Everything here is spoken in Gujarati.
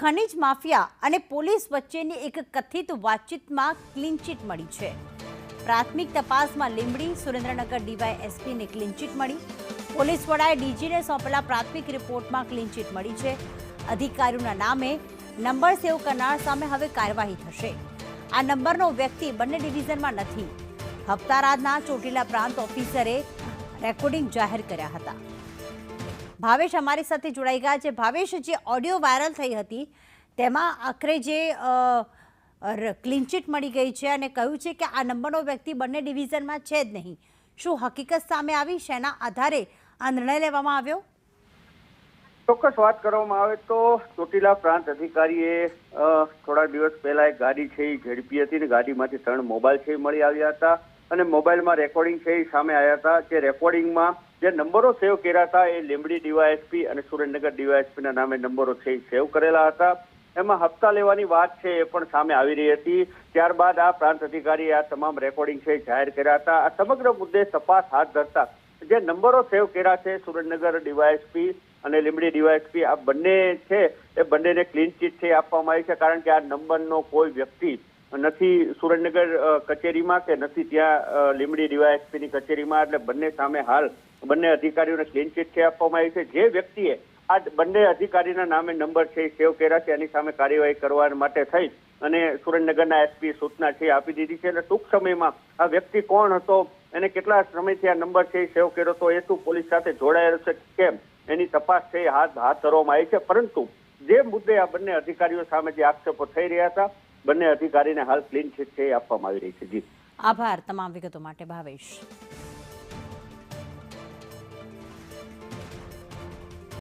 ખનીજ માફિયા અને પોલીસ વચ્ચેની એક કથિત વાતચીતમાં ક્લીન ચીટ મળી છે। પ્રાથમિક તપાસમાં લીંબડી સુરેન્દ્રનગર ડીવાયએસપીને ક્લીન ચીટ મળી। પોલીસ વડાએ ડીજીને સોંપેલા પ્રાથમિક રિપોર્ટમાં ક્લીન ચીટ મળી છે। અધિકારીઓના નામે નંબર સેવ કરનાર સામે હવે કાર્યવાહી થશે। આ નંબરનો વ્યક્તિ બંને ડિવિઝનમાં નથી। હપ્તારાજના ચોટીલા પ્રાંત ઓફિસરે રેકોર્ડિંગ જાહેર કર્યા હતા। ભાવેશ અમારી સાથે જોડાઈ ગયા છે। ભાવેશ, જે ઓડિયો વાયરલ થઈ હતી તેમાં આખરે જે ક્લીન ચીટ મળી ગઈ છે અને કહ્યું છે કે આ નંબરનો વ્યક્તિ બંને ડિવિઝનમાં છે જ નહીં, શું હકીકત સામે આવી? શેના આધારે આ નિર્ણય લેવામાં આવ્યો? ચોક્કસ વાત કરવામાં આવે તો ચોટીલા પ્રાંત અધિકારીએ થોડા દિવસ પહેલા એક ગાડી છે એ ઝડપી હતી ને ગાડીમાંથી 3 મોબાઈલ છે મળી આવ્યા હતા અને મોબાઈલમાં રેકોર્ડિંગ છે એ સામે આવ્યા હતા। જે રેકોર્ડિંગમાં જે નંબરો સેવ કર્યા હતા એ લીંબડી ડીવાયએસપી અને સુરેન્દ્રનગર ડીવાયએસપીના નામે નંબરો છે એ સેવ કરેલા હતા। એમાં હપ્તા લેવાની વાત છે એ પણ સામે આવી રહી હતી। ત્યારબાદ આ પ્રાંત અધિકારીએ આ તમામ રેકોર્ડિંગ છે જાહેર કર્યા હતા। આ સમગ્ર મુદ્દે તપાસ હાથ ધરતા જે નંબરો સેવ કર્યા છે સુરેન્દ્રનગર ડીવાયએસપી અને લીંબડી ડીવાયએસપી આ બંને છે એ બંનેને ક્લીન ચીટ છે આપવામાં આવી છે, કારણ કે આ નંબરનો કોઈ વ્યક્તિ નથી સુરેન્દ્રનગર કચેરીમાં કે નથી ત્યાં લીંબડી ડીવાયએસપીની કચેરીમાં, એટલે બંને સામે હાલ બંને અધિકારીઓને ક્લીન ચીટ છે આપવામાં આવી છે। જે વ્યક્તિએ આ બંને અધિકારીના નામે નંબર છે સેવ કર્યા છે એની સામે કાર્યવાહી કરવા માટે થઈ અને સુરેન્દ્રનગરના એસપી સૂચના છે આપી દીધી છે અને ટૂંક સમયમાં આ વ્યક્તિ કોણ હતો, એને કેટલા સમયથી આ નંબર છે સેવ કર્યો હતો, એ શું પોલીસ સાથે જોડાયેલો છે કેમ, એની તપાસ છે હાથ ધરવામાં આવી છે। પરંતુ જે મુદ્દે આ બંને અધિકારીઓ સામે જે આક્ષેપો થઈ રહ્યા હતા બંને અધિકારીને હાલ ક્લીન ચીટ છે આપવામાં આવી રહી છે। જી આભાર તમામ વિગતો માટે ભાવેશ।